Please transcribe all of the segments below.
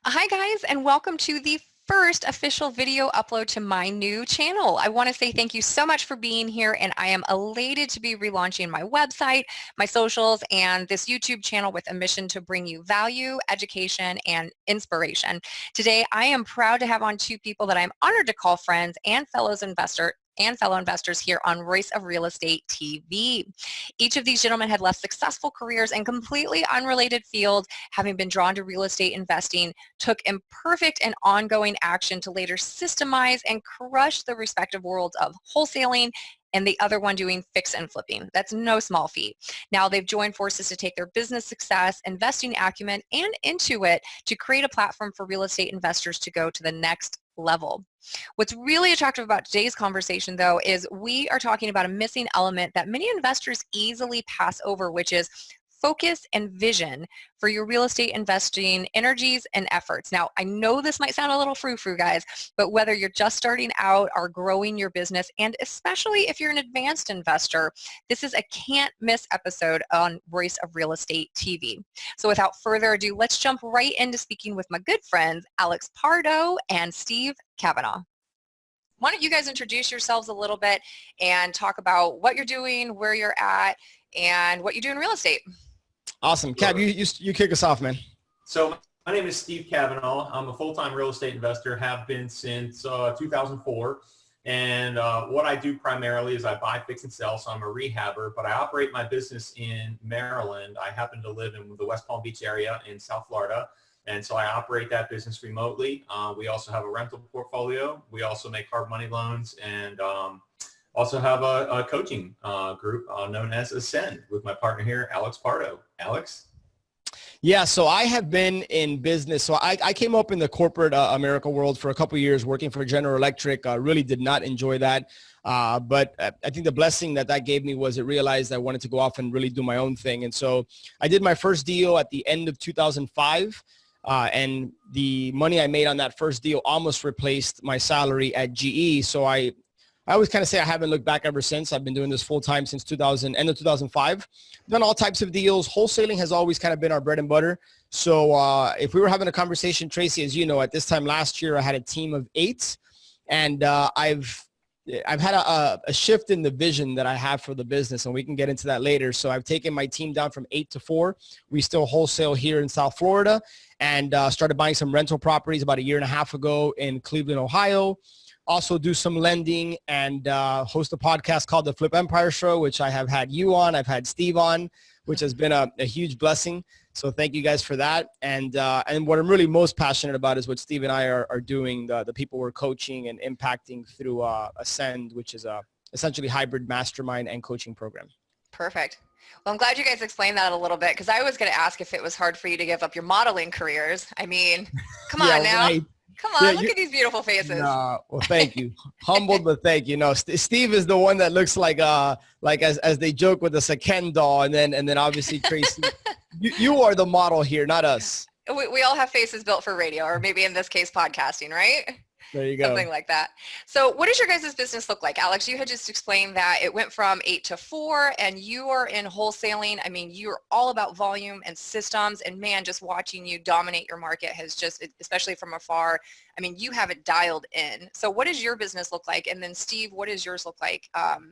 Hi guys, and welcome to the first official video upload to my new channel. I want to say thank you so much for being here, and I am elated to be relaunching my website, my socials, and this YouTube channel with a mission to bring you value, education, and inspiration. Today, I am proud to have on two people that I'm honored to call friends and fellow investors here on Royce of Real Estate TV. Each of these gentlemen had left successful careers in completely unrelated fields, having been drawn to real estate investing, took imperfect and ongoing action to later systemize and crush the respective worlds of wholesaling and the other one doing fix and flipping. That's no small feat. Now they've joined forces to take their business success, investing acumen, and Intuit to create a platform for real estate investors to go to the next level. What's really attractive about today's conversation, though, is we are talking about a missing element that many investors easily pass over, which is focus and vision for your real estate investing energies and efforts. Now, I know this might sound a little frou-frou, guys, but whether you're just starting out or growing your business, and especially if you're an advanced investor, this is a can't-miss episode on Royce of Real Estate TV. So without further ado, let's jump right into speaking with my good friends, Alex Pardo and Steve Cavanaugh. Why don't you guys introduce yourselves a little bit and talk about what you're doing, where you're at, and what you do in real estate. Awesome. Cav, you kick us off, man. So my name is Steve Cavanaugh. I'm a full-time real estate investor, have been since 2004. And what I do primarily is I buy, fix, and sell. So I'm a rehabber, but I operate my business in Maryland. I happen to live in the West Palm Beach area in South Florida. And so I operate that business remotely. We also have a rental portfolio. We also make hard money loans and also have a coaching group known as Ascend with my partner here, Alex Pardo. Alex? Yeah, so I have been in business. So I came up in the corporate America world for a couple of years working for General Electric. Really did not enjoy that. But I think the blessing that gave me was it realized I wanted to go off and really do my own thing. And so I did my first deal at the end of 2005. And the money I made on that first deal almost replaced my salary at GE. So I always kind of say I haven't looked back ever since. I've been doing this full time since end of 2005. Done all types of deals. Wholesaling has always kind of been our bread and butter. So if we were having a conversation, Tracy, as you know, at this time last year, I had a team of 8, and I've had a shift in the vision that I have for the business, and we can get into that later. So I've taken my team down from 8 to 4. We still wholesale here in South Florida, and started buying some rental properties about a year and a half ago in Cleveland, Ohio. Also do some lending and host a podcast called The Flip Empire Show, which I have had you on. I've had Steve on, which has been a huge blessing. So thank you guys for that. And what I'm really most passionate about is what Steve and I are doing, the people we're coaching and impacting through Ascend, which is a essentially hybrid mastermind and coaching program. Perfect. Well, I'm glad you guys explained that a little bit, because I was going to ask if it was hard for you to give up your modeling careers. I mean, come on now. Right. Come on, look at these beautiful faces. Well, thank you. Humbled, but thank you. No, Steve is the one that looks like as they joke with us, a Ken doll, and then obviously Tracy, you are the model here, not us. We all have faces built for radio, or maybe in this case, podcasting, right? There you go. Something like that. So what does your guys' business look like? Alex, you had just explained that it went from 8 to 4, and you are in wholesaling. I mean, you're all about volume and systems, and man, just watching you dominate your market has just, especially from afar, I mean, you have it dialed in. So what does your business look like? And then Steve, what does yours look like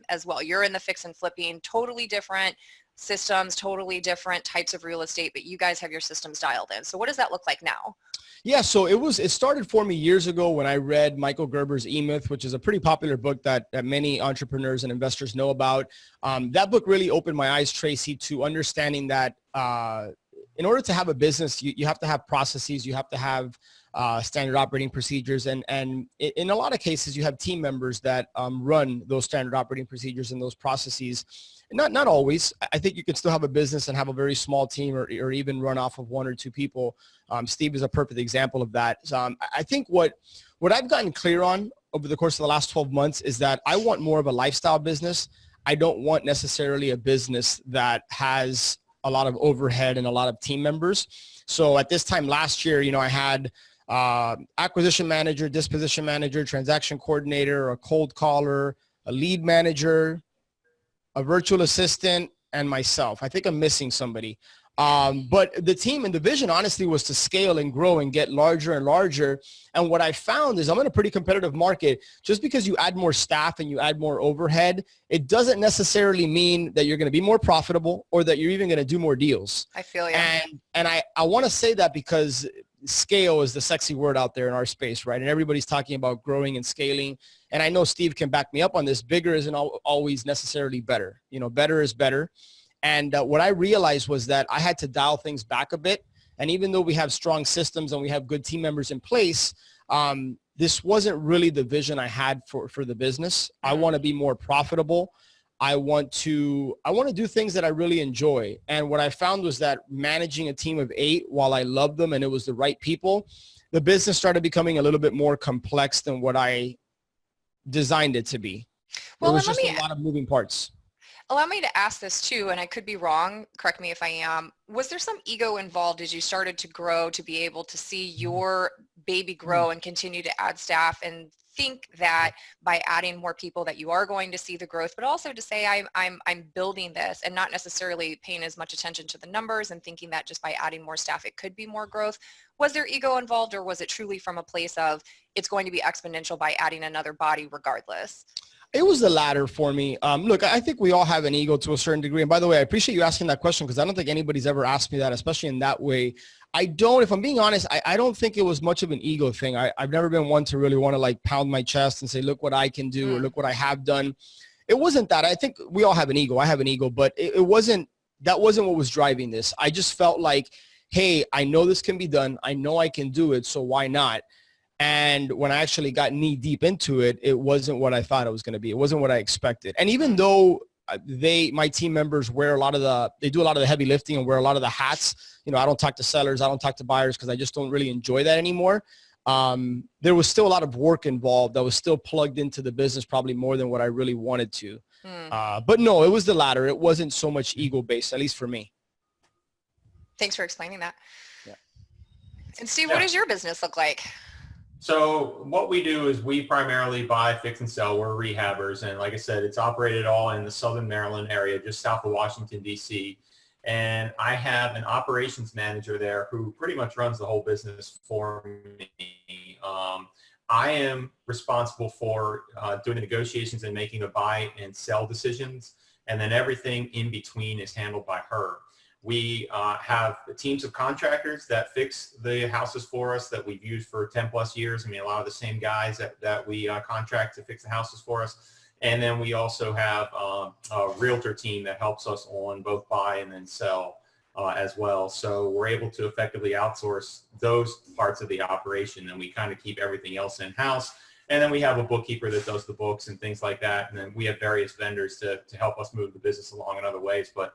as well? You're in the fix and flipping, totally different systems, totally different types of real estate, but you guys have your systems dialed in. So what does that look like now? Yeah, so it started for me years ago when I read Michael Gerber's E-Myth, which is a pretty popular book that many entrepreneurs and investors know about. That book really opened my eyes, Tracy, to understanding that in order to have a business, you have to have processes, you have to have standard operating procedures, and in a lot of cases, you have team members that run those standard operating procedures and those processes. Not always. I think you can still have a business and have a very small team, or even run off of 1 or 2 people. Steve is a perfect example of that. I think what I've gotten clear on over the course of the last 12 months is that I want more of a lifestyle business. I don't want necessarily a business that has a lot of overhead and a lot of team members. So at this time last year, I had acquisition manager, disposition manager, transaction coordinator, a cold caller, a lead manager, a virtual assistant, and myself. I think I'm missing somebody. But the team and the vision honestly was to scale and grow and get larger and larger. And what I found is I'm in a pretty competitive market. Just because you add more staff and you add more overhead, it doesn't necessarily mean that you're going to be more profitable or that you're even going to do more deals. I feel you. And I want to say that because scale is the sexy word out there in our space, right? And everybody's talking about growing and scaling. And I know Steve can back me up on this. Bigger isn't always necessarily better. You know, better is better. And what I realized was that I had to dial things back a bit. And even though we have strong systems and we have good team members in place, this wasn't really the vision I had for the business. I want to be more profitable. I want to do things that I really enjoy. And what I found was that managing a team of 8, while I loved them and it was the right people, the business started becoming a little bit more complex than what I designed it to be. Well, there was just a lot of moving parts. Allow me to ask this too, and I could be wrong, correct me if I am. Was there some ego involved as you started to grow to be able to see your baby grow and continue to add staff and think that by adding more people that you are going to see the growth, but also to say I'm building this and not necessarily paying as much attention to the numbers and thinking that just by adding more staff it could be more growth? Was there ego involved, or was it truly from a place of it's going to be exponential by adding another body regardless? It was the latter for me. Look, I think we all have an ego to a certain degree. And by the way, I appreciate you asking that question because I don't think anybody's ever asked me that, especially in that way. If I'm being honest, I don't think it was much of an ego thing. I've never been one to really want to like pound my chest and say, look what I can do or look what I have done. It wasn't that. I think we all have an ego. I have an ego, but that wasn't what was driving this. I just felt like, hey, I know this can be done. I know I can do it. So why not? And when I actually got knee deep into it, it wasn't what I thought it was going to be. It wasn't what I expected. And even though my team members do a lot of the heavy lifting and wear a lot of the hats, you know, I don't talk to sellers, I don't talk to buyers because I just don't really enjoy that anymore. There was still a lot of work involved. I was still plugged into the business probably more than what I really wanted to. But no, it was the latter. It wasn't so much ego based, at least for me. Thanks for explaining that. Yeah. And Steve, what does your business look like? So what we do is we primarily buy, fix, and sell. We're rehabbers. And like I said, it's operated all in the Southern Maryland area, just south of Washington, D.C. And I have an operations manager there who pretty much runs the whole business for me. I am responsible for doing the negotiations and making the buy and sell decisions. And then everything in between is handled by her. We have teams of contractors that fix the houses for us that we've used for 10 plus years. I mean, a lot of the same guys that we contract to fix the houses for us. And then we also have a realtor team that helps us on both buy and then sell as well. So we're able to effectively outsource those parts of the operation, and we kind of keep everything else in-house. And then we have a bookkeeper that does the books and things like that. And then we have various vendors to help us move the business along in other ways. But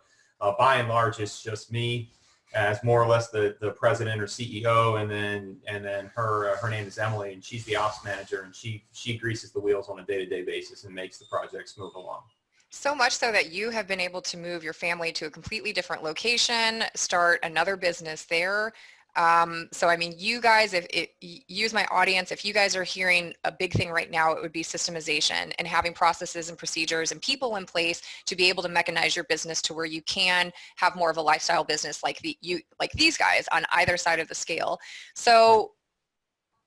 by and large, it's just me as more or less the president or CEO, and then her name is Emily, and she's the ops manager, and she greases the wheels on a day-to-day basis and makes the projects move along. So much so that you have been able to move your family to a completely different location, start another business there. So, I mean, you guys, use my audience, if you guys are hearing a big thing right now, it would be systemization and having processes and procedures and people in place to be able to mechanize your business to where you can have more of a lifestyle business like these guys on either side of the scale. So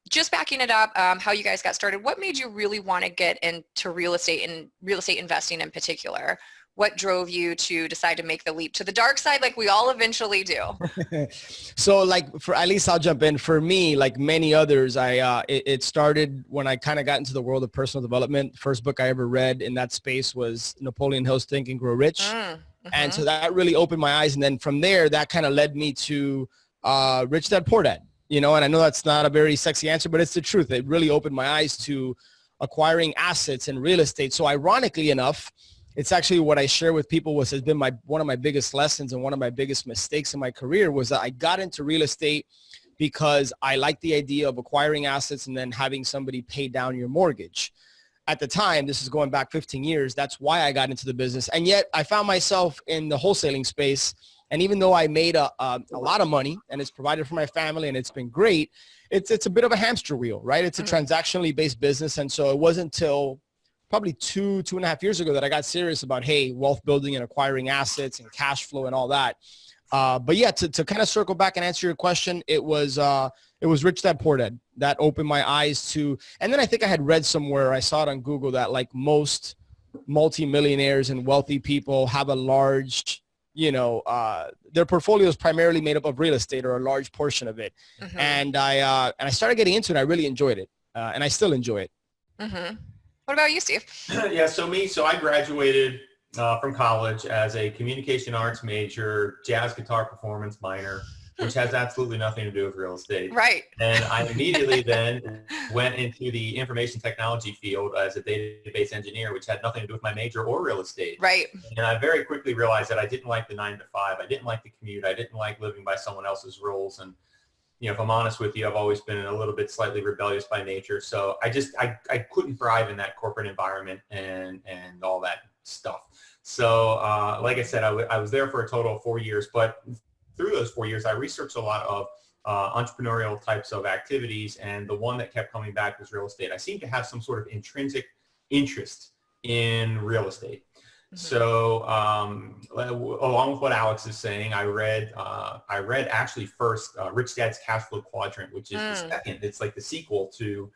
just backing it up, how you guys got started, what made you really want to get into real estate and real estate investing in particular? What drove you to decide to make the leap to the dark side like we all eventually do? So like, at least I'll jump in. For me, like many others, it started when I kind of got into the world of personal development. First book I ever read in that space was Napoleon Hill's Think and Grow Rich. And so that really opened my eyes. And then from there, that kind of led me to Rich Dad Poor Dad. You know, and I know that's not a very sexy answer, but it's the truth. It really opened my eyes to acquiring assets and real estate. So ironically enough, it's actually what I share with people has been one of my biggest lessons and one of my biggest mistakes in my career was that I got into real estate because I like the idea of acquiring assets and then having somebody pay down your mortgage. At the time, this is going back 15 years, that's why I got into the business. And yet I found myself in the wholesaling space. And even though I made a lot of money and it's provided for my family and it's been great, it's a bit of a hamster wheel, right? It's a transactionally based business. And so it wasn't until probably 2.5 years ago that I got serious about, hey, wealth building and acquiring assets and cash flow and all that. But yeah, to kind of circle back and answer your question, it was Rich Dad Poor Dad that opened my eyes to, and then I think I had read somewhere, I saw it on Google, that like most multimillionaires and wealthy people have a large, their portfolio is primarily made up of real estate or a large portion of it. Mm-hmm. And I started getting into it. I really enjoyed it. And I still enjoy it. Mm-hmm. What about you, Steve? Yeah, so I graduated from college as a communication arts major, jazz guitar performance minor, which has absolutely nothing to do with real estate. Right. And I immediately then went into the information technology field as a database engineer, which had nothing to do with my major or real estate. Right. And I very quickly realized that I didn't like the 9 to 5. I didn't like the commute. I didn't like living by someone else's rules. And, if I'm honest with you, I've always been a little bit slightly rebellious by nature. So I couldn't thrive in that corporate environment and all that stuff. So like I said, I was there for a total of 4 years, but through those 4 years, I researched a lot of entrepreneurial types of activities, and the one that kept coming back was real estate. I seem to have some sort of intrinsic interest in real estate. Mm-hmm. So along with what Alex is saying, I read actually first Rich Dad's Cash Flow Quadrant, which is the second. It's like the sequel to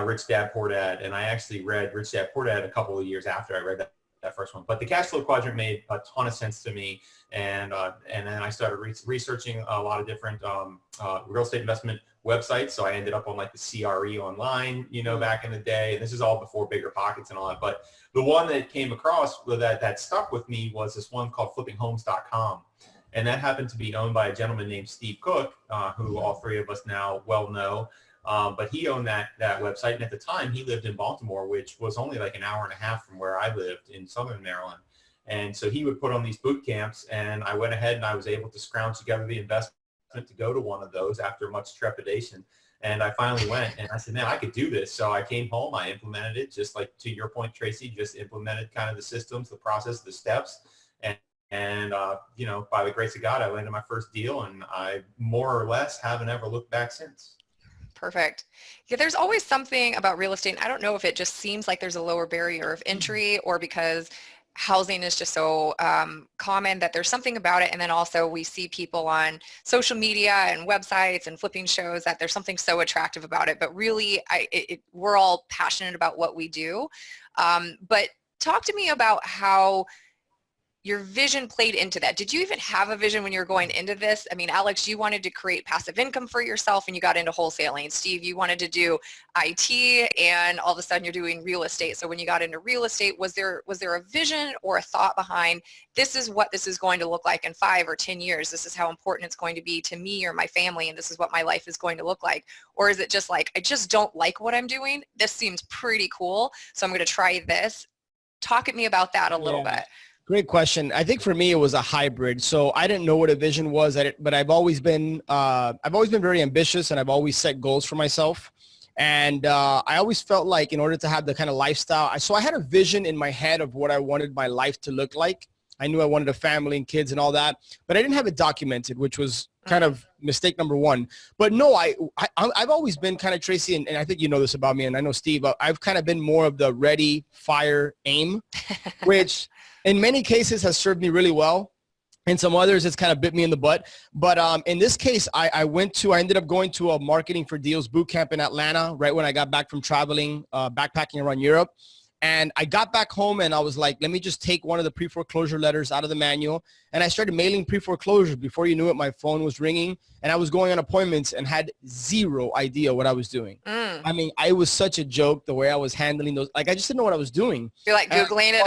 Rich Dad Poor Dad, and I actually read Rich Dad Poor Dad a couple of years after I read that first one. But the Cash Flow Quadrant made a ton of sense to me, and then I started researching a lot of different real estate investment websites. So I ended up on like the CRE online, back in the day, and this is all before Bigger Pockets and all that. But the one that came across that stuck with me was this one called flippinghomes.com. And that happened to be owned by a gentleman named Steve Cook, who all three of us now well know. But he owned that website. And at the time, he lived in Baltimore, which was only like an hour and a half from where I lived in Southern Maryland. And so he would put on these boot camps, and I went ahead and I was able to scrounge together the investment to go to one of those after much trepidation. And I finally went, and I said, man, I could do this. So I came home, I implemented it, just like to your point, Tracy, just implemented kind of the systems, the process, the steps. And by the grace of God, I landed my first deal, and I more or less haven't ever looked back since. Perfect. Yeah, there's always something about real estate. And I don't know if it just seems like there's a lower barrier of entry, or because housing is just so common that there's something about it. And then also we see people on social media and websites and flipping shows that there's something so attractive about it. But really, we're all passionate about what we do. But talk to me about how your vision played into that. Did you even have a vision when you were going into this? I mean, Alex, you wanted to create passive income for yourself and you got into wholesaling. Steve, you wanted to do IT, and all of a sudden you're doing real estate. So when you got into real estate, was there a vision or a thought behind, this is what this is going to look like in 5 or 10 years? This is how important it's going to be to me or my family, and this is what my life is going to look like? Or is it just like, I just don't like what I'm doing. This seems pretty cool, so I'm going to try this. Talk at me about that a little bit. Great question. I think for me, it was a hybrid. So I didn't know what a vision was, but I've always been very ambitious, and I've always set goals for myself. And I always felt like in order to have the kind of lifestyle, so I had a vision in my head of what I wanted my life to look like. I knew I wanted a family and kids and all that, but I didn't have it documented, which was kind of mistake number one. But no, I've always been kind of, Tracy, and I think you know this about me, and I know Steve, I've kind of been more of the ready, fire, aim, which in many cases has served me really well. In some others, it's kind of bit me in the butt. But in this case, I ended up going to a marketing for deals boot camp in Atlanta right when I got back from traveling, backpacking around Europe. And I got back home and I was like, let me just take one of the pre-foreclosure letters out of the manual. And I started mailing pre-foreclosures. Before you knew it, my phone was ringing and I was going on appointments and had zero idea what I was doing. I mean, I was such a joke the way I was handling those. Like, I just didn't know what I was doing. You're like Googling it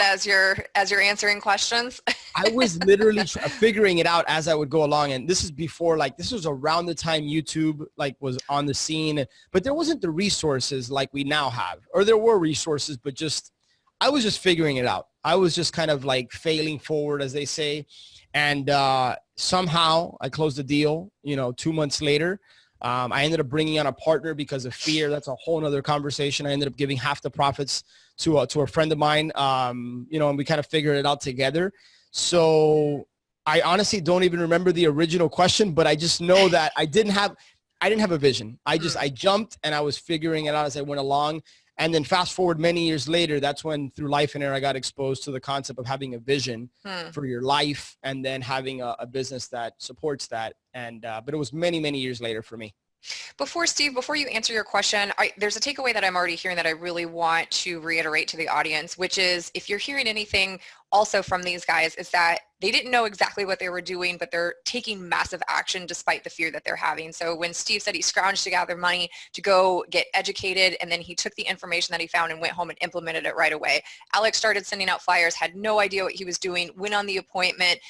as you're answering questions. I was literally figuring it out as I would go along. And this is before, this was around the time YouTube was on the scene, but there wasn't the resources like we now have, or there were resources, but I was just figuring it out. I was just kind of failing forward, as they say. And somehow I closed the deal, 2 months later. I ended up bringing on a partner because of fear. That's a whole nother conversation. I ended up giving half the profits to a friend of mine, and we kind of figured it out together. So I honestly don't even remember the original question, but I just know that I didn't have a vision. I jumped and I was figuring it out as I went along. And then fast forward many years later, that's when through Life and Air, I got exposed to the concept of having a vision for your life and then having a business that supports that. And, but it was many, many years later for me. Steve, before you answer your question, there's a takeaway that I'm already hearing that I really want to reiterate to the audience, which is if you're hearing anything also from these guys, is that they didn't know exactly what they were doing, but they're taking massive action despite the fear that they're having. So when Steve said he scrounged to gather money to go get educated, and then he took the information that he found and went home and implemented it right away. Alex started sending out flyers, had no idea what he was doing, went on the appointment,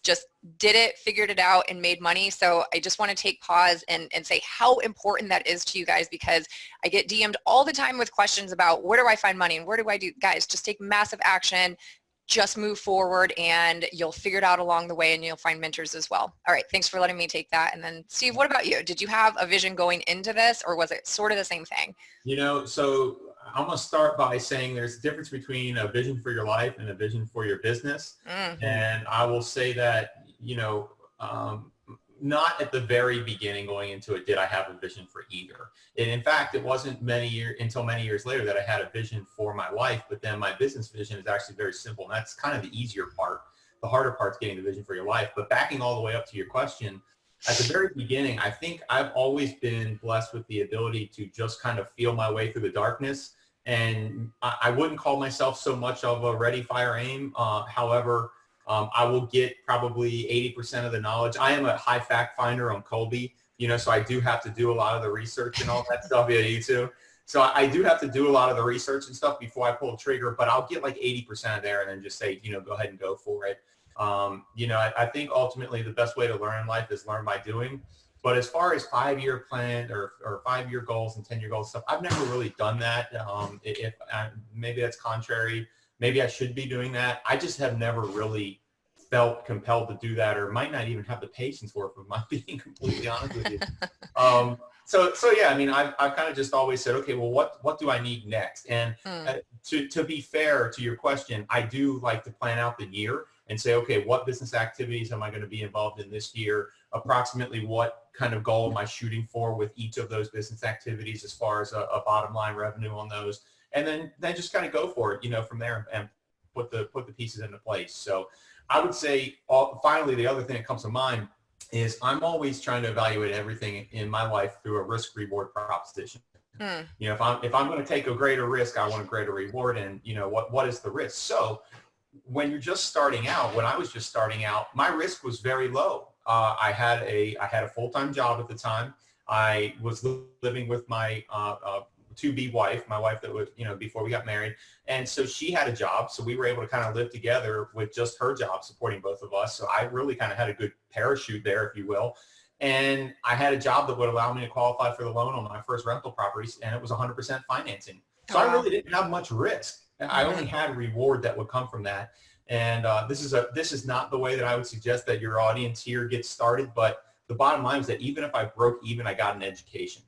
just did it, figured it out, and made money. So I just want to take pause and say how important that is to you guys, because I get DM'd all the time with questions about where do I find money and where do I do? Guys, just take massive action, just move forward, and you'll figure it out along the way, and you'll find mentors as well. All right, thanks for letting me take that. And then Steve, what about you? Did you have a vision going into this, or was it sort of the same thing? You know, so I'm going to start by saying there's a difference between a vision for your life and a vision for your business. And I will say that, you know, not at the very beginning going into it did I have a vision for either. And in fact, it wasn't until many years later that I had a vision for my life, but then my business vision is actually very simple. And that's kind of the easier part. The harder part's getting the vision for your life. But backing all the way up to your question, at the very beginning, I think I've always been blessed with the ability to just kind of feel my way through the darkness. And I wouldn't call myself so much of a ready, fire, aim. However, I will get probably 80% of the knowledge. I am a high fact finder on Colby, you know, so I do have to do a lot of the research and all that stuff. Yeah, you too. So I do have to do a lot of the research and stuff before I pull the trigger, but I'll get like 80% of there and then just say, you know, go ahead and go for it. You know, I think ultimately the best way to learn in life is learn by doing. But as far as 5-year plan or 5-year goals and 10-year goals stuff, I've never really done that. Maybe that's contrary. Maybe I should be doing that. I just have never really felt compelled to do that, or might not even have the patience for it, if I'm being completely honest with you. So yeah, I mean, I've kind of just always said, okay, well, what do I need next? And to be fair to your question, I do like to plan out the year and say, okay, what business activities am I going to be involved in this year? Approximately what kind of goal am I shooting for with each of those business activities as far as a bottom line revenue on those? And then just kind of go for it, you know, from there and put the pieces into place. So I would say finally, the other thing that comes to mind is I'm always trying to evaluate everything in my life through a risk reward proposition. You know, if I'm going to take a greater risk, I want a greater reward. And, you know, what is the risk? So when you're just starting out, when I was just starting out, my risk was very low. I had a full-time job at the time. I was living with my to-be wife, my wife that was, you know, before we got married. And so she had a job. So we were able to kind of live together with just her job supporting both of us. So I really kind of had a good parachute there, if you will. And I had a job that would allow me to qualify for the loan on my first rental properties, and it was 100% financing. So I really didn't have much risk. I only had reward that would come from that. And this is not the way that I would suggest that your audience here gets started. But the bottom line is that even if I broke even, I got an education.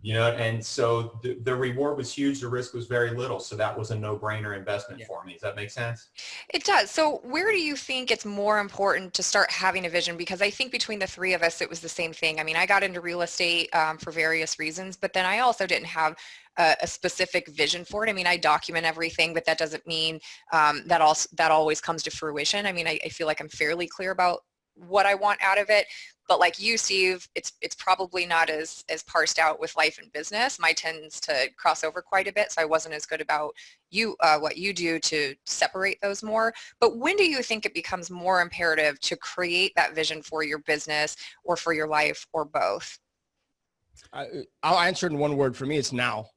You know, and so the reward was huge. The risk was very little. So that was a no-brainer investment for me. Does that make sense? It does. So where do you think it's more important to start having a vision? Because I think between the three of us, it was the same thing. I mean, I got into real estate for various reasons, but then I also didn't have a specific vision for it. I mean, I document everything, but that doesn't mean that always comes to fruition. I mean, I feel like I'm fairly clear about what I want out of it. But like you, Steve, it's probably not as parsed out with life and business. Mine tends to cross over quite a bit, so I wasn't as good about what you do to separate those more. But when do you think it becomes more imperative to create that vision for your business or for your life, or both? I'll answer in one word. For me, it's now.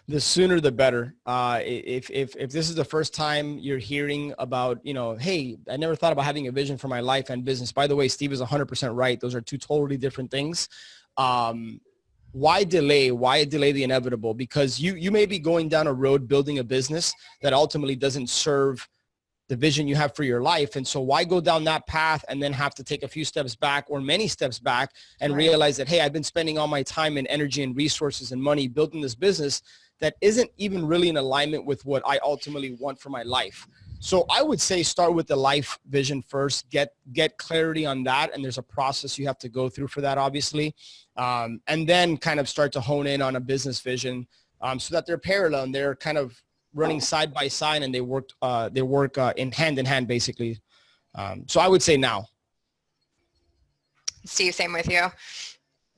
The sooner the better. If this is the first time you're hearing about, you know, hey, I never thought about having a vision for my life and business. By the way, Steve is 100% right. Those are two totally different things. Why delay? Why delay the inevitable? Because you may be going down a road building a business that ultimately doesn't serve the vision you have for your life. And so why go down that path and then have to take a few steps back or many steps back and realize that, hey, I've been spending all my time and energy and resources and money building this business that isn't even really in alignment with what I ultimately want for my life. So I would say start with the life vision first, get clarity on that. And there's a process you have to go through for that, obviously. And then kind of start to hone in on a business vision so that they're parallel and they're kind of running side by side, and they work in hand basically. So I would say now. Steve, same with you.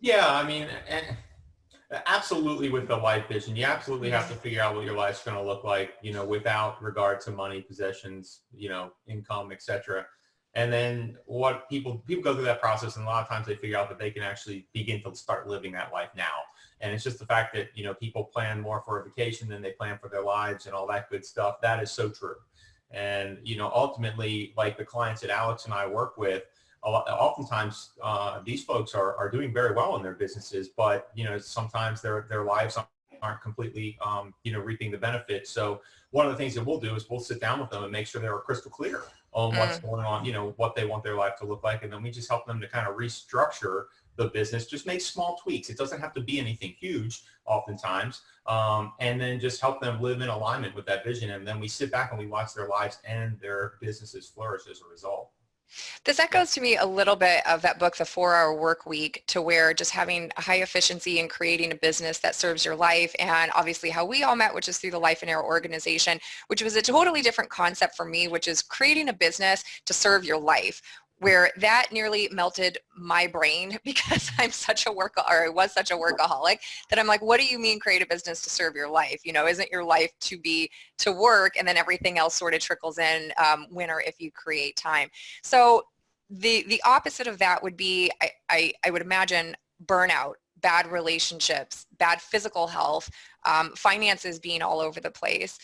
Yeah, I mean, absolutely with the life vision, you absolutely have to figure out what your life's going to look like, without regard to money, possessions, income, etc. And then what people go through that process, and a lot of times they figure out that they can actually begin to start living that life now. And it's just the fact that, people plan more for a vacation than they plan for their lives and all that good stuff. That is so true. And, ultimately, like the clients that Alex and I work with, oftentimes these folks are doing very well in their businesses, but, sometimes their lives aren't completely, reaping the benefits. So one of the things that we'll do is we'll sit down with them and make sure they're crystal clear on what's going on, what they want their life to look like. And then we just help them to kind of restructure the business, just make small tweaks. It doesn't have to be anything huge oftentimes. And then just help them live in alignment with that vision. And then we sit back and we watch their lives and their businesses flourish as a result. This echoes to me a little bit of that book, The 4-Hour Work Week, to where just having high efficiency and creating a business that serves your life, and obviously how we all met, which is through the Life and Air organization, which was a totally different concept for me, which is creating a business to serve your life, where that nearly melted my brain because I was such a workaholic that I'm like, what do you mean create a business to serve your life? Isn't your life to work, and then everything else sort of trickles in when or if you create time? So the opposite of that would be, I would imagine, burnout, bad relationships, bad physical health, finances being all over the place.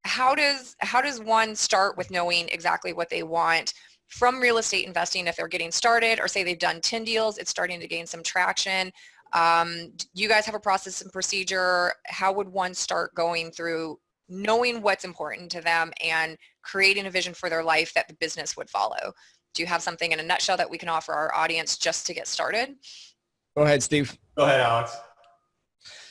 How does one start with knowing exactly what they want from real estate investing if they're getting started, or say they've done 10 deals, it's starting to gain some traction? You guys have a process and procedure. How would one start going through knowing what's important to them and creating a vision for their life that the business would follow? Do you have something in a nutshell that we can offer our audience just to get started? Go ahead, Steve. Go ahead, Alex.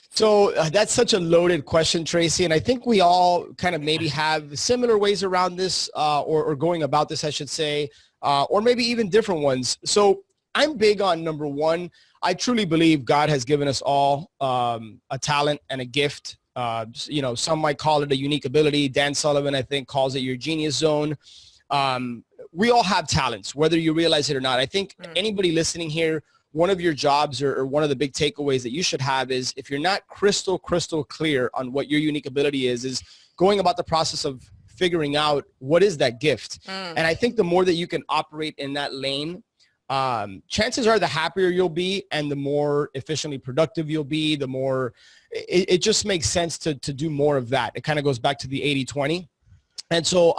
So that's such a loaded question, Tracy. And I think we all kind of maybe have similar ways around this or going about this, I should say, or maybe even different ones. So I'm big on number one. I truly believe God has given us all a talent and a gift. Some might call it a unique ability. Dan Sullivan, I think, calls it your genius zone. We all have talents, whether you realize it or not. I think anybody listening here, one of your jobs or one of the big takeaways that you should have is, if you're not crystal clear on what your unique ability is going about the process of figuring out what is that gift. And I think the more that you can operate in that lane, chances are the happier you'll be and the more efficiently productive you'll be, the more it just makes sense to do more of that. It kind of goes back to the 80-20. And so,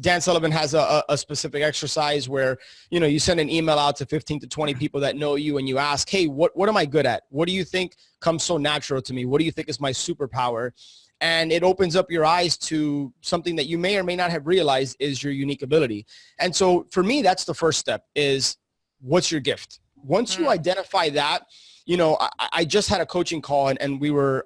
Dan Sullivan has a specific exercise where, you send an email out to 15 to 20 people that know you, and you ask, hey, what am I good at? What do you think comes so natural to me? What do you think is my superpower? And it opens up your eyes to something that you may or may not have realized is your unique ability. And so for me, that's the first step, is what's your gift? Once you identify that, I just had a coaching call, and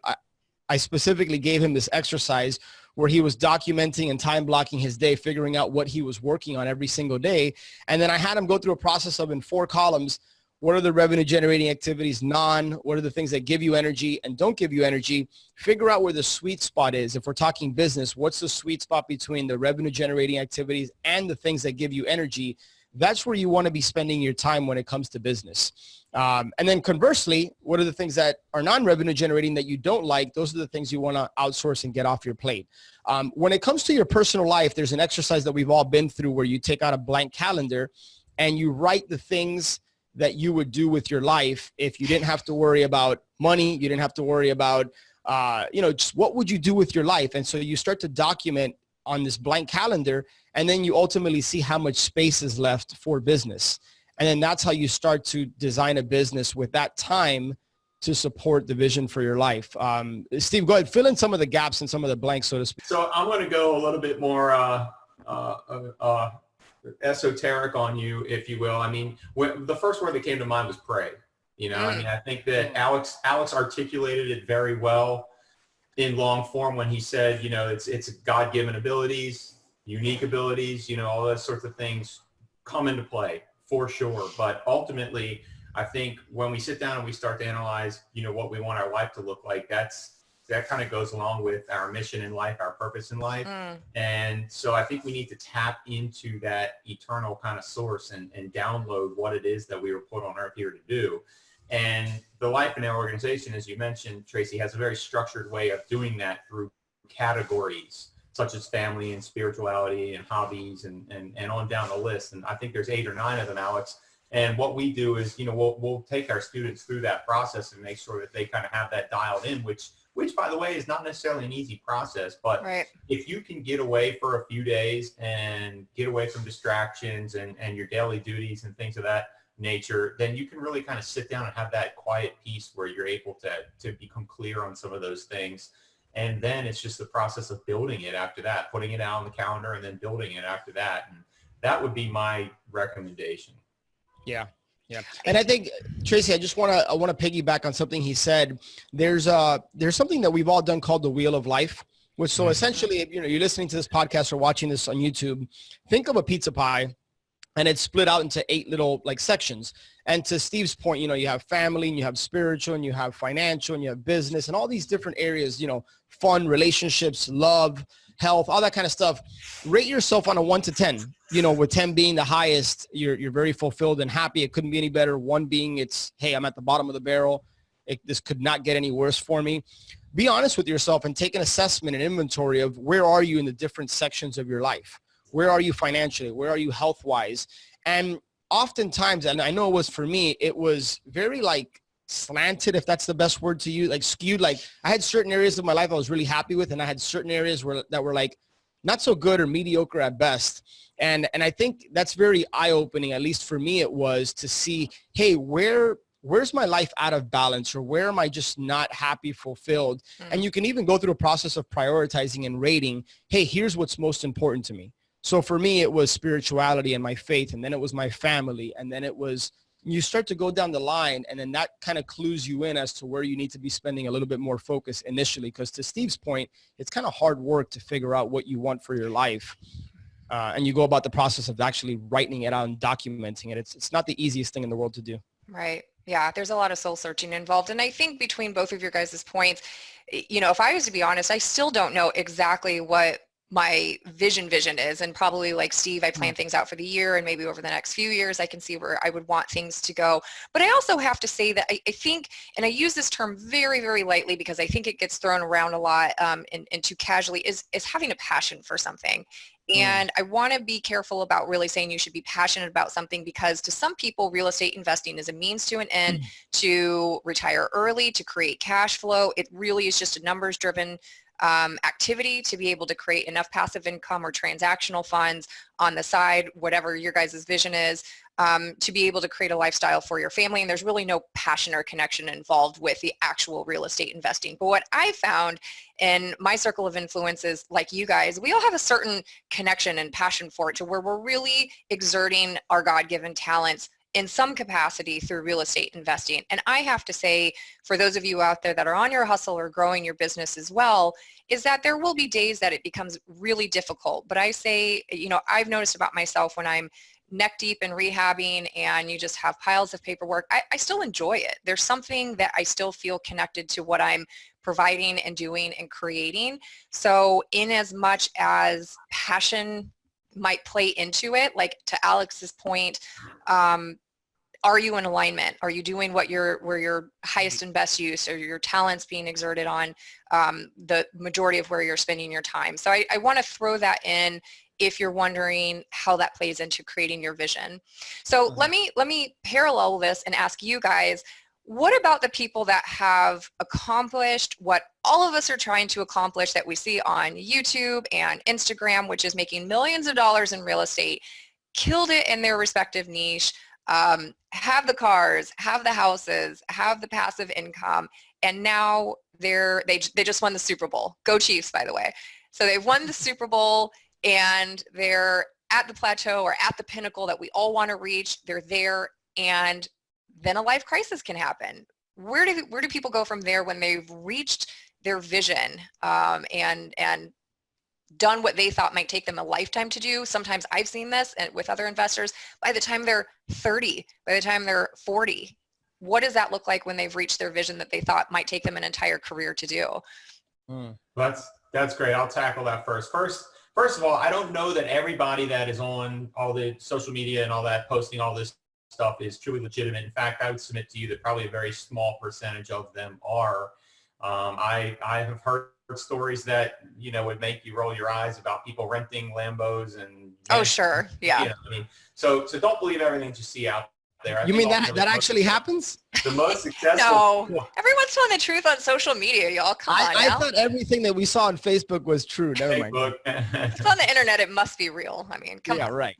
I specifically gave him this exercise where he was documenting and time blocking his day, figuring out what he was working on every single day. And then I had him go through a process of, in 4 columns, what are the revenue generating activities, what are the things that give you energy and don't give you energy? Figure out where the sweet spot is. If we're talking business, what's the sweet spot between the revenue generating activities and the things that give you energy? That's where you want to be spending your time when it comes to business. And then conversely, what are the things that are non-revenue generating that you don't like? Those are the things you want to outsource and get off your plate. When it comes to your personal life, there's an exercise that we've all been through where you take out a blank calendar and you write the things that you would do with your life if you didn't have to worry about money, you didn't have to worry about, just what would you do with your life? And so you start to document on this blank calendar, and then you ultimately see how much space is left for business. And then that's how you start to design a business with that time to support the vision for your life. Steve, go ahead, fill in some of the gaps and some of the blanks, so to speak. So I'm going to go a little bit more esoteric on you, if you will. I mean, the first word that came to mind was pray. I think that Alex articulated it very well in long form when he said, it's God-given abilities, unique abilities, all those sorts of things come into play for sure. But ultimately, I think when we sit down and we start to analyze, what we want our life to look like, that's that kind of goes along with our mission in life, our purpose in life. And so I think we need to tap into that eternal kind of source and download what it is that we were put on earth here to do. And the life in our organization, as you mentioned, Tracy, has a very structured way of doing that through categories such as family and spirituality and hobbies and on down the list. And I think there's 8 or 9 of them, Alex. And what we do is, we'll take our students through that process and make sure that they kind of have that dialed in, which by the way is not necessarily an easy process, but if you can get away for a few days and get away from distractions and your daily duties and things of that nature, then you can really kind of sit down and have that quiet peace where you're able to become clear on some of those things. And then it's just the process of building it after that, putting it out on the calendar and then building it after that. And that would be my recommendation. Yeah. And I think, Tracy, I want to piggyback on something he said. There's something that we've all done called the Wheel of Life, which so essentially, if you're listening to this podcast or watching this on YouTube, think of a pizza pie. And it's split out into 8 little sections. And to Steve's point, you have family and you have spiritual and you have financial and you have business and all these different areas, fun, relationships, love, health, all that kind of stuff. Rate yourself on a 1 to 10, with 10 being the highest, you're very fulfilled and happy. It couldn't be any better. 1 being hey, I'm at the bottom of the barrel. This could not get any worse for me. Be honest with yourself and take an assessment and inventory of where are you in the different sections of your life. Where are you financially? Where are you health-wise? And oftentimes, and I know it was for me, it was very slanted, if that's the best word to use, skewed. I had certain areas of my life I was really happy with, and I had certain areas that were not so good or mediocre at best. And I think that's very eye-opening, at least for me it was, to see, hey, where's my life out of balance, or where am I just not happy, fulfilled? And you can even go through a process of prioritizing and rating, hey, here's what's most important to me. So for me, it was spirituality and my faith, and then it was my family, and then it was, you start to go down the line, and then that kind of clues you in as to where you need to be spending a little bit more focus initially, because to Steve's point, it's kind of hard work to figure out what you want for your life. And you go about the process of actually writing it out and documenting it. It's not the easiest thing in the world to do. Right. Yeah, there's a lot of soul searching involved. And I think between both of your guys' points, if I was to be honest, I still don't know exactly what my vision is. And probably like Steve, I plan things out for the year, and maybe over the next few years, I can see where I would want things to go. But I also have to say that I think, and I use this term very, very lightly because I think it gets thrown around a lot and too casually, is having a passion for something. And I want to be careful about really saying you should be passionate about something, because to some people, real estate investing is a means to an end to retire early, to create cash flow. It really is just a numbers driven activity to be able to create enough passive income or transactional funds on the side, whatever your guys' vision is, to be able to create a lifestyle for your family. And there's really no passion or connection involved with the actual real estate investing. But what I found in my circle of influences, like you guys, we all have a certain connection and passion for it, to where we're really exerting our God-given talents in some capacity through real estate investing. And I have to say, for those of you out there that are on your hustle or growing your business as well, is that there will be days that it becomes really difficult. But I say, I've noticed about myself, when I'm neck deep in rehabbing and you just have piles of paperwork, I still enjoy it. There's something that I still feel connected to what I'm providing and doing and creating. So in as much as passion might play into it, like to Alex's point, are you in alignment? Are you doing where your highest and best use, or your talents being exerted on the majority of where you're spending your time? So I want to throw that in if you're wondering how that plays into creating your vision. So let me parallel this and ask you guys, what about the people that have accomplished what all of us are trying to accomplish, that we see on YouTube and Instagram, which is making millions of dollars in real estate, killed it in their respective niche, have the cars, have the houses, have the passive income, and now they just won the Super Bowl. Go Chiefs, by the way. So they've won the Super Bowl, and they're at the plateau or at the pinnacle that we all want to reach. They're there, and then a life crisis can happen. Where do people go from there when they've reached their vision and done what they thought might take them a lifetime to do? Sometimes I've seen this with other investors. By the time they're 30, by the time they're 40, what does that look like when they've reached their vision that they thought might take them an entire career to do? Hmm. That's great. I'll tackle that first. First of all, I don't know that everybody that is on all the social media and all that, posting all this stuff, is truly legitimate. In fact, I would submit to you that probably a very small percentage of them are. I have heard stories that, would make you roll your eyes about people renting Lambos and, Oh, sure. Yeah. I mean, so don't believe everything you see out there. You mean that actually happens? The most successful. No, everyone's telling the truth on social media, y'all. Come on I now. thought everything that we saw on Facebook was true. Never mind. It's on the internet. It must be real. I mean, come on. Right.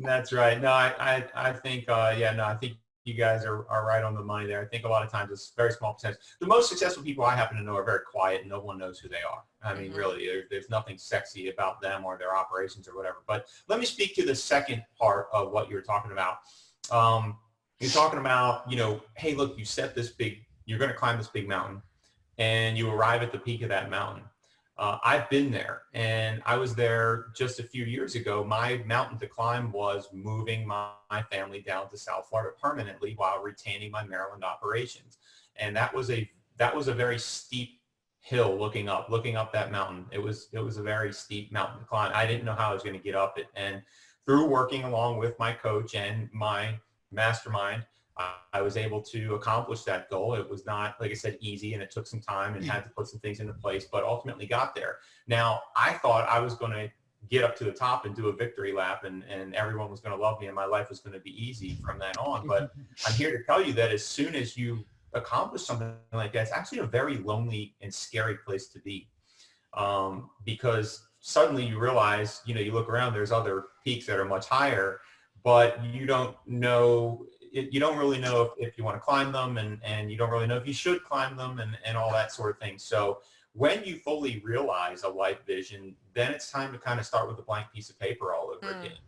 That's right. No, I think, I think you guys are right on the money there. I think a lot of times it's very small percentage. The most successful people I happen to know are very quiet and no one knows who they are. I mean, really, there's nothing sexy about them or their operations or whatever. But let me speak to the second part of what you're talking about. You're talking about, hey, look, you're going to climb this big mountain and you arrive at the peak of that mountain. I've been there, and I was there just a few years ago. My mountain to climb was moving my family down to South Florida permanently while retaining my Maryland operations. And that was a very steep hill looking up that mountain. It was a very steep mountain to climb. I didn't know how I was going to get up it. And through working along with my coach and my mastermind, I was able to accomplish that goal. It was not, like I said, easy, and it took some time and had to put some things into place, but ultimately got there. Now, I thought I was going to get up to the top and do a victory lap, and everyone was going to love me and my life was going to be easy from then on. But I'm here to tell you that as soon as you accomplish something like that, it's actually a very lonely and scary place to be, because suddenly you realize, you look around, there's other peaks that are much higher, but you don't really know if you want to climb them, and you don't really know if you should climb them, and all that sort of thing. So when you fully realize a life vision, then it's time to kind of start with a blank piece of paper all over again.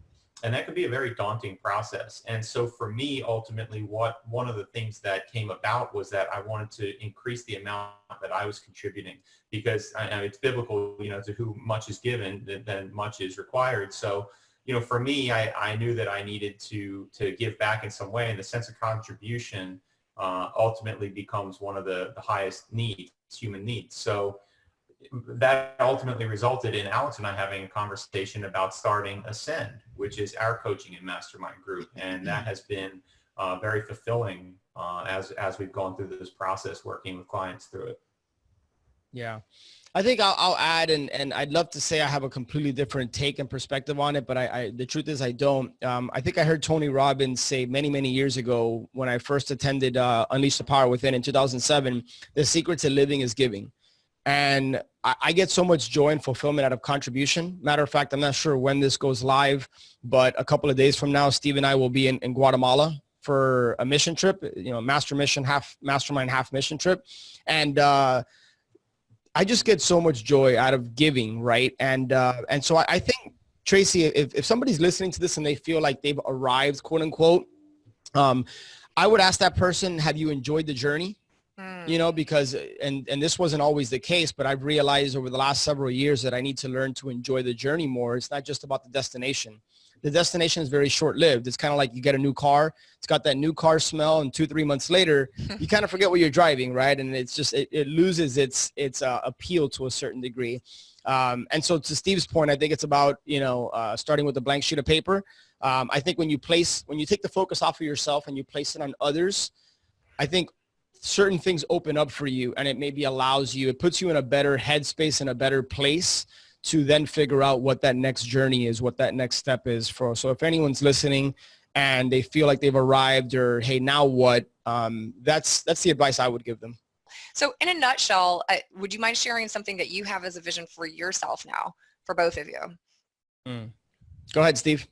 And that could be a very daunting process. And so for me, ultimately, one of the things that came about was that I wanted to increase the amount that I was contributing, because it's biblical, to whom much is given, then much is required. So for me, I knew that I needed to give back in some way, and the sense of contribution ultimately becomes one of the highest needs, human needs. So that ultimately resulted in Alex and I having a conversation about starting Ascend, which is our coaching and mastermind group, and that has been very fulfilling as we've gone through this process, working with clients through it. Yeah. I think I'll add, and I'd love to say I have a completely different take and perspective on it, but the truth is I don't. I think I heard Tony Robbins say many, many years ago when I first attended Unleash the Power Within in 2007, the secret to living is giving. And I get so much joy and fulfillment out of contribution. Matter of fact, I'm not sure when this goes live, but a couple of days from now, Steve and I will be in Guatemala for a mission trip, master mission, half mastermind, half mission trip. And I just get so much joy out of giving, right? And so I think, Tracy, if somebody's listening to this and they feel like they've arrived, quote unquote, I would ask that person, have you enjoyed the journey? Because, and this wasn't always the case, but I've realized over the last several years that I need to learn to enjoy the journey more. It's not just about the destination. The destination is very short-lived. It's kind of like you get a new car. It's got that new car smell, and 2-3 months later, you kind of forget what you're driving, right? And it's just, it loses its appeal to a certain degree. And so to Steve's point, I think it's about, starting with a blank sheet of paper. I think when you take the focus off of yourself and you place it on others, I think certain things open up for you, and it maybe it puts you in a better headspace and a better place to then figure out what that next journey is, what that next step is for. So if anyone's listening and they feel like they've arrived, or, hey, now what? That's the advice I would give them. So in a nutshell, would you mind sharing something that you have as a vision for yourself now, for both of you? Go ahead, Steve.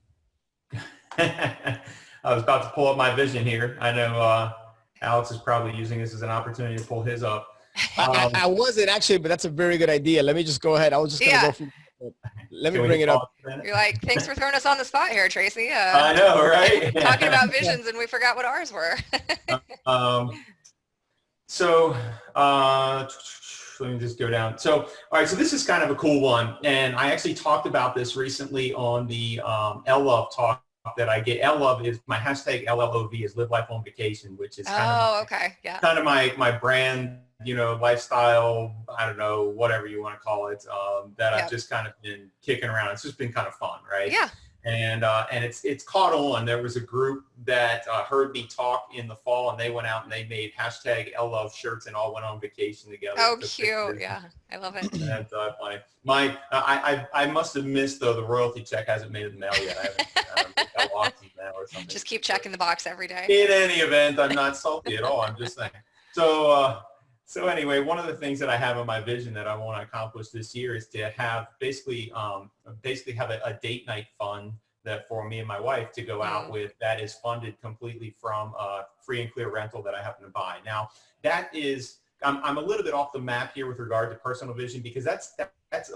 I was about to pull up my vision here. I know Alex is probably using this as an opportunity to pull his up. I wasn't actually, but that's a very good idea. Let me just go ahead. I was just going to go from, let me bring it up. You're like, thanks for throwing us on the spot here, Tracy. I know, right? Talking about visions and we forgot what ours were. So let me just go down. So, all right, so this is kind of a cool one. And I actually talked about this recently on the L-Love talk that I get. L-Love is my hashtag LLOV is Live Life on Vacation, which is kind of okay. Yeah. kind of my brand lifestyle, I don't know, whatever you want to call it, that Yep. I've just kind of been kicking around. It's just been kind of fun, right? Yeah. And it's caught on. There was a group that heard me talk in the fall, and they went out and they made hashtag #LLove shirts and all went on vacation together. Oh, Took cute. pictures. Yeah, I love it. And I must have missed, though, the royalty check hasn't made it in the mail yet. I don't think I lost it now or something. Just keep checking the box every day. In any event, I'm not salty at all. I'm just saying. So anyway, one of the things that I have in my vision that I want to accomplish this year is to have basically have a date night fund that for me and my wife to go out with, that is funded completely from free and clear rental that I happen to buy. Now, that is, I'm a little bit off the map here with regard to personal vision, because that's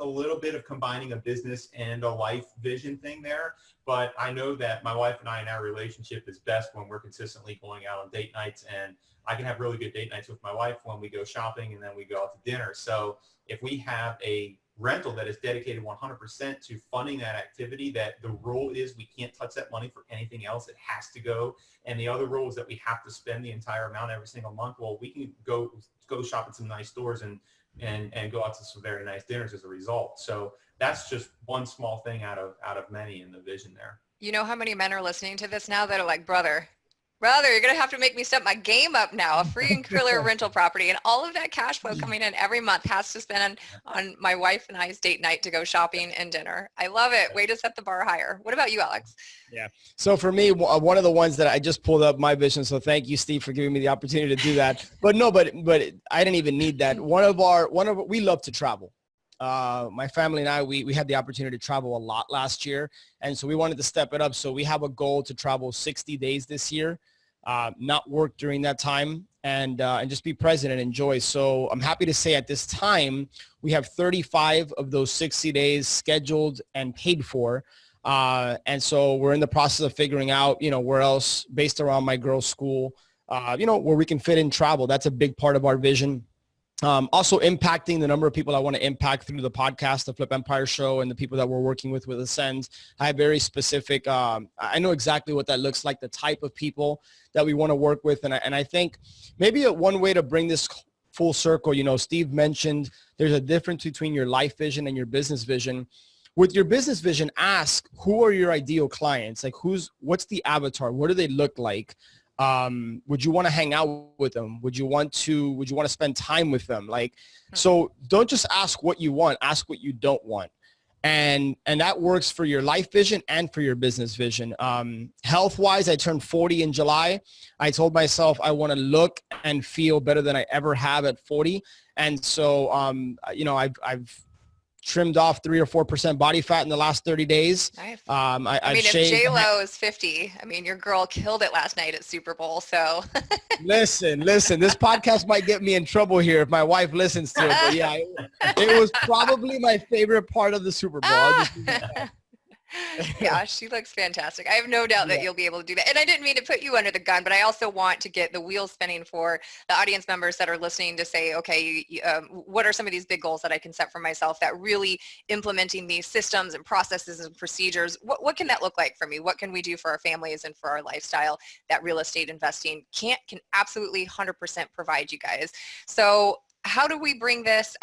a little bit of combining a business and a life vision thing there. But I know that my wife and I, in our relationship, is best when we're consistently going out on date nights, and I can have really good date nights with my wife when we go shopping and then we go out to dinner. So if we have a rental that is dedicated 100% to funding that activity, that the rule is we can't touch that money for anything else. It has to go. And the other rule is that we have to spend the entire amount every single month. Well, we can go shop at some nice stores and go out to some very nice dinners as a result. So that's just one small thing out of many in the vision there. You know how many men are listening to this now that are like, brother, you're going to have to make me step my game up now. A free and clear rental property, and all of that cash flow coming in every month has to spend on my wife and I's date night to go shopping and dinner. I love it. Way to set the bar higher. What about you, Alex? Yeah. So for me, one of the ones that I just pulled up my vision. So thank you, Steve, for giving me the opportunity to do that. But I didn't even need that. We love to travel. My family and I, we had the opportunity to travel a lot last year. And so we wanted to step it up. So we have a goal to travel 60 days this year, not work during that time, and just be present and enjoy. So I'm happy to say at this time, we have 35 of those 60 days scheduled and paid for. And so we're in the process of figuring out, where else, based around my girls' school, where we can fit in travel. That's a big part of our vision. Also impacting the number of people I want to impact through the podcast, the Flip Empire Show, and the people that we're working with Ascend. I have very specific, I know exactly what that looks like, the type of people that we want to work with. And I think maybe one way to bring this full circle, Steve mentioned there's a difference between your life vision and your business vision. With your business vision, ask, who are your ideal clients? Like what's the avatar? What do they look like? Would you want to hang out with them? Would you want to spend time with them? So don't just ask what you want, ask what you don't want. And that works for your life vision and for your business vision. Health wise, I turned 40 in July. I told myself I want to look and feel better than I ever have at 40. And so, I've trimmed off 3 or 4% body fat in the last 30 days. Nice. I've if shaved. J-Lo is 50, your girl killed it last night at Super Bowl, so. Listen, this podcast might get me in trouble here if my wife listens to it, but yeah, it was probably my favorite part of the Super Bowl. Yeah, she looks fantastic. I have no doubt that you'll be able to do that. And I didn't mean to put you under the gun, but I also want to get the wheels spinning for the audience members that are listening to say, okay, what are some of these big goals that I can set for myself that really implementing these systems and processes and procedures, what can that look like for me? What can we do for our families and for our lifestyle that real estate investing can absolutely 100% provide you guys? So how do we bring this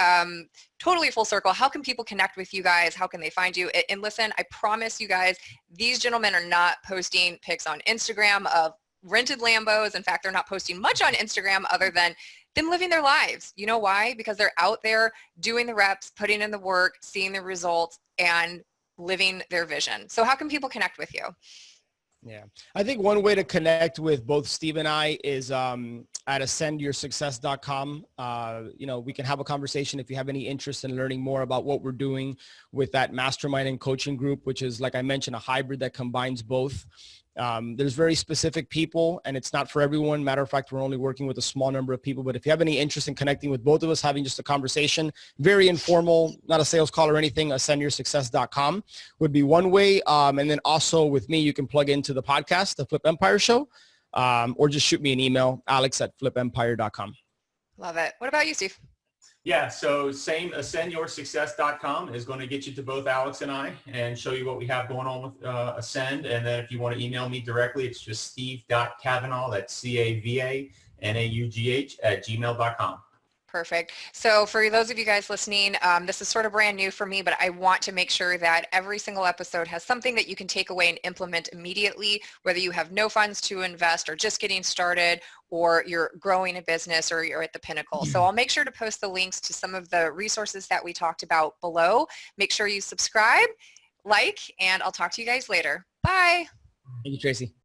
totally full circle? How can people connect with you guys? How can they find you? And listen, I promise you guys, these gentlemen are not posting pics on Instagram of rented Lambos. In fact, they're not posting much on Instagram other than them living their lives. You know why? Because they're out there doing the reps, putting in the work, seeing the results, and living their vision. So how can people connect with you? Yeah, I think one way to connect with both Steve and I is at ascendyoursuccess.com. We can have a conversation if you have any interest in learning more about what we're doing with that mastermind and coaching group, which is, like I mentioned, a hybrid that combines both. There's very specific people, and it's not for everyone. Matter of fact, we're only working with a small number of people. But if you have any interest in connecting with both of us, having just a conversation, very informal, not a sales call or anything, ascendyoursuccess.com would be one way. And then also with me, you can plug into the podcast, The Flip Empire Show, or just shoot me an email, alex@flipempire.com. Love it. What about you, Steve? Yeah, so same, ascendyoursuccess.com is going to get you to both Alex and I and show you what we have going on with Ascend. And then if you want to email me directly, it's just steve.cavanaugh, that's CAVANAUGH @gmail.com. Perfect. So for those of you guys listening, this is sort of brand new for me, but I want to make sure that every single episode has something that you can take away and implement immediately, whether you have no funds to invest or just getting started, or you're growing a business or you're at the pinnacle. So I'll make sure to post the links to some of the resources that we talked about below. Make sure you subscribe, like, and I'll talk to you guys later. Bye. Thank you, Tracy.